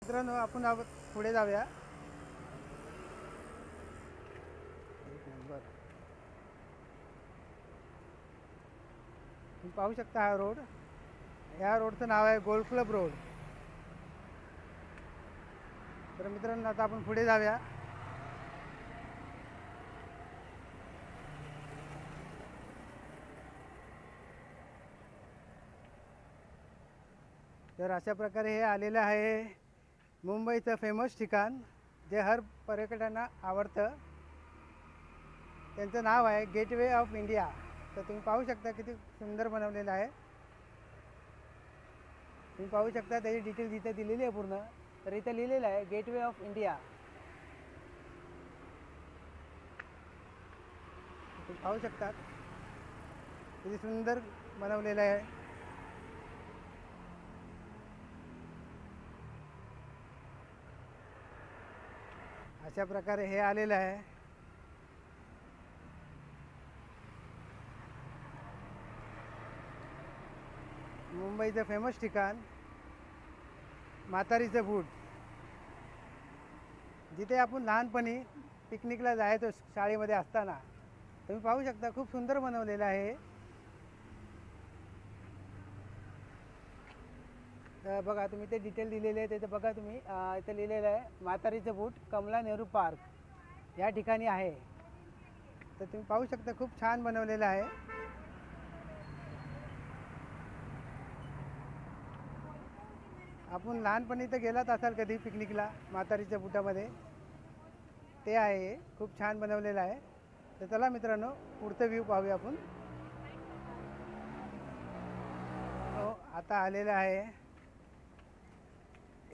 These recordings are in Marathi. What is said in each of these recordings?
मित्रांनो आपण पुढे जाऊया. तुम्ही पाहू शकता हा रोड. या रोडचं नाव आहे गोल्फ क्लब रोड. तर मित्रांनो आता आपण पुढे जाऊया. तर अशा प्रकारे हे आलेलं आहे मुंबईचं फेमस ठिकाण जे हर पर्यटकांना आवडतं. त्यांचं नाव आहे गेटवे ऑफ इंडिया. तर तुम्ही पाहू शकता किती सुंदर बनवलेलं आहे. तुम्ही पाहू शकता त्याची डिटेल्स इथे दिलेली आहे पूर्ण. तर इथे लिहिलेलं आहे गेटवे ऑफ इंडिया. तुम्ही पाहू शकता किती सुंदर बनवलेलं आहे. अशा प्रकारे हे आलेलं आहे. मुंबईचं फेमस ठिकाण म्हातारीचं बूट, जिथे आपण लहानपणी पिकनिकला जायचो शाळेमध्ये असताना. तुम्ही पाहू शकता खूप सुंदर बनवलेलं आहे. बघा तुम्ही ते डिटेल दिलेले आहे तिथे बघा तुम्ही. इथे लिहिलेलं आहे म्हातारीचं बूट कमला नेहरू पार्क या ठिकाणी आहे. तर तुम्ही पाहू शकता खूप छान बनवलेलं आहे. आपण लहानपणी तर गेलात असाल कधी पिकनिकला म्हातारीच्या बुटामध्ये. ते आहे खूप छान बनवलेलं आहे. तर चला मित्रांनो पुढचं व्ह्यू पाहूया आपण. आता आलेलं आहे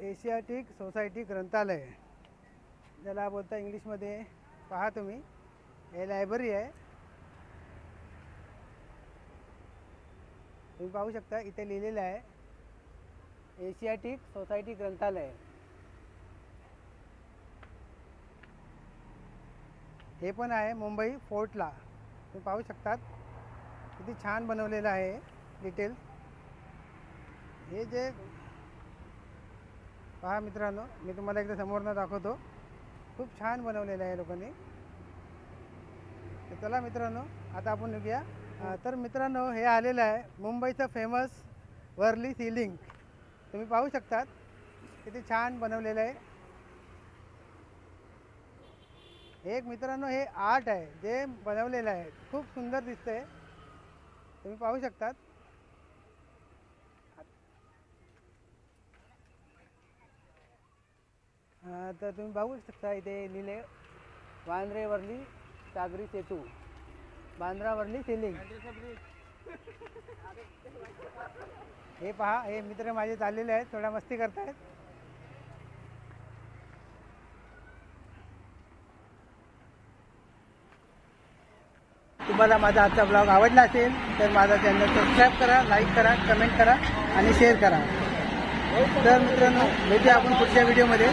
एशियाटिक सोसायटी ग्रंथालय, ज्याला बोलता इंग्लिशमध्ये. पहा तुम्ही हे लायब्ररी आहे. तुम्ही पाहू शकता इथे लिहिलेलं आहे एशियाटिक सोसायटी ग्रंथालय. हे पण आहे मुंबई फोर्टला. तुम्ही पाहू शकतात किती छान बनवलेलं आहे डिटेल्स. हे जे पहा मित्रांनो, मी तुम्हाला एकदा समोरनं दाखवतो. खूप छान बनवलेलं आहे लोकांनी. तर चला मित्रांनो आता आपण निघूया. तर मित्रांनो हे आलेलं आहे मुंबईचं फेमस वर्ली सीलिंग. तुम्ही पाहू शकतात किती छान बनवलेलं आहे. एक मित्रांनो हे आर्ट आहे जे बनवलेलं आहे. खूप सुंदर दिसतंय. तुम्ही पाहू शकतात. तर तुम्ही पाहू शकता इथे लिहिले वांद्रे वर्ली सागरी सेतू, बांद्रा वर्ली सीलिंग. हे पहा हे मित्र माझे चाललेले आहेत, थोडा मस्ती करतायत. तुम्हाला माझा आजचा ब्लॉग आवडला असेल तर माझा चॅनल सबस्क्राईब करा, लाईक करा, कमेंट करा आणि शेअर करा. तर मित्रांनो भेटूया आपण पुढच्या व्हिडिओमध्ये.